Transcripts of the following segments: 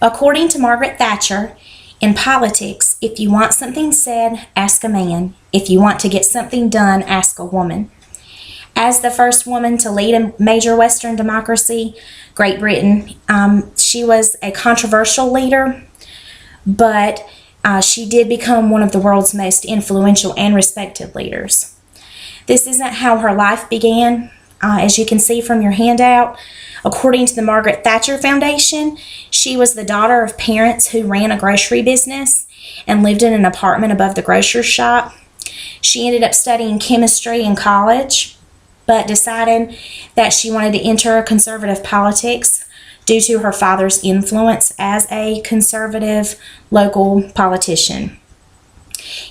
According to Margaret Thatcher, in politics, if you want something said, ask a man. If you want to get something done, ask a woman. As the first woman to lead a major Western democracy, Great Britain, she was a controversial leader, but she did become one of the world's most influential and respected leaders. This isn't how her life began. As you can see from your handout, according to the Margaret Thatcher Foundation, she was the daughter of parents who ran a grocery business and lived in an apartment above the grocer's shop. She ended up studying chemistry in college, but decided that she wanted to enter conservative politics due to her father's influence as a conservative local politician.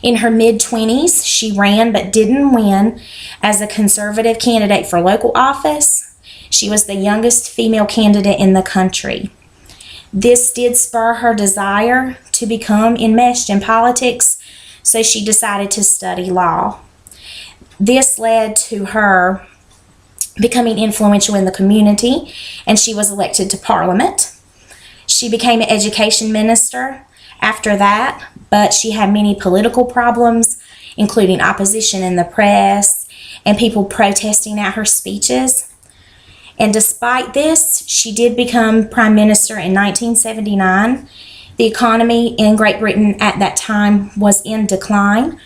In her mid-20s, she ran but didn't win as a conservative candidate for local office. She was the youngest female candidate in the country. This did spur her desire to become enmeshed in politics, so she decided to study law. This led to her becoming influential in the community, and she was elected to Parliament. She became an education minister after that, but she had many political problems, including opposition in the press and people protesting at her speeches. And despite this, she did become Prime Minister in 1979. The economy in Great Britain at that time was in decline,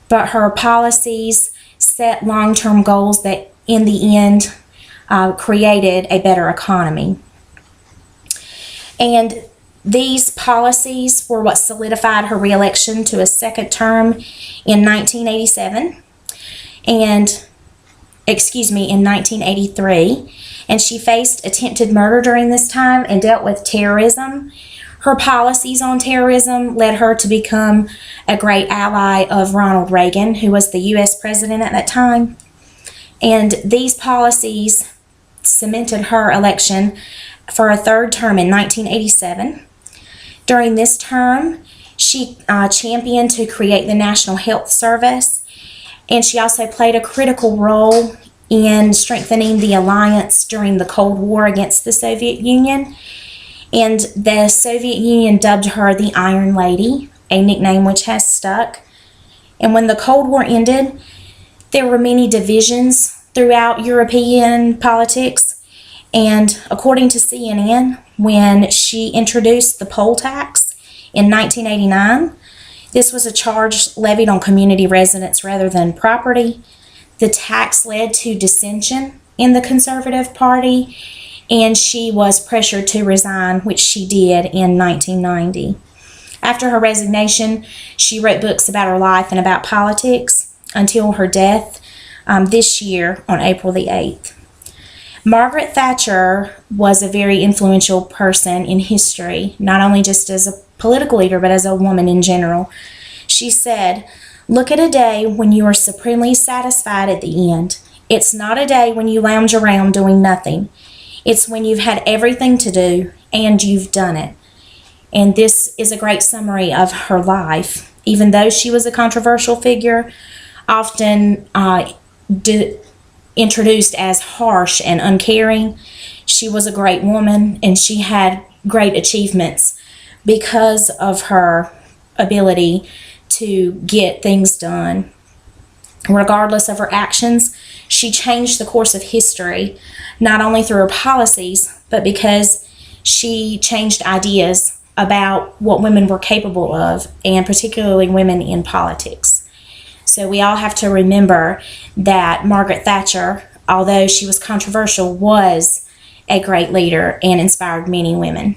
but her policies set long-term goals that in the end created a better economy. And these policies were what solidified her re-election to a second term in 1983, and she faced attempted murder during this time and dealt with terrorism. Her policies on terrorism led her to become a great ally of Ronald Reagan, who was the U.S. president at that time. And these policies cemented her election for a third term in 1987. During this term, she championed to create the National Health Service, and she also played a critical role in strengthening the alliance during the Cold War against the Soviet Union. And the Soviet Union dubbed her the Iron Lady, a nickname which has stuck. And when the Cold War ended, there were many divisions throughout European politics. And according to CNN, when she introduced the poll tax in 1989, this was a charge levied on community residents rather than property. The tax led to dissension in the Conservative Party, and she was pressured to resign, which she did in 1990. After her resignation, she wrote books about her life and about politics until her death this year on April the 8th. Margaret Thatcher was a very influential person in history, not only just as a political leader, but as a woman in general. She said, "Look at a day when you are supremely satisfied at the end. It's not a day when you lounge around doing nothing. It's when you've had everything to do and you've done it." And this is a great summary of her life. Even though she was a controversial figure, often introduced as harsh and uncaring, she was a great woman, and she had great achievements because of her ability to get things done. Regardless of her actions, she changed the course of history, not only through her policies, but because she changed ideas about what women were capable of, and particularly women in politics. So we all have to remember that Margaret Thatcher, although she was controversial, was a great leader and inspired many women.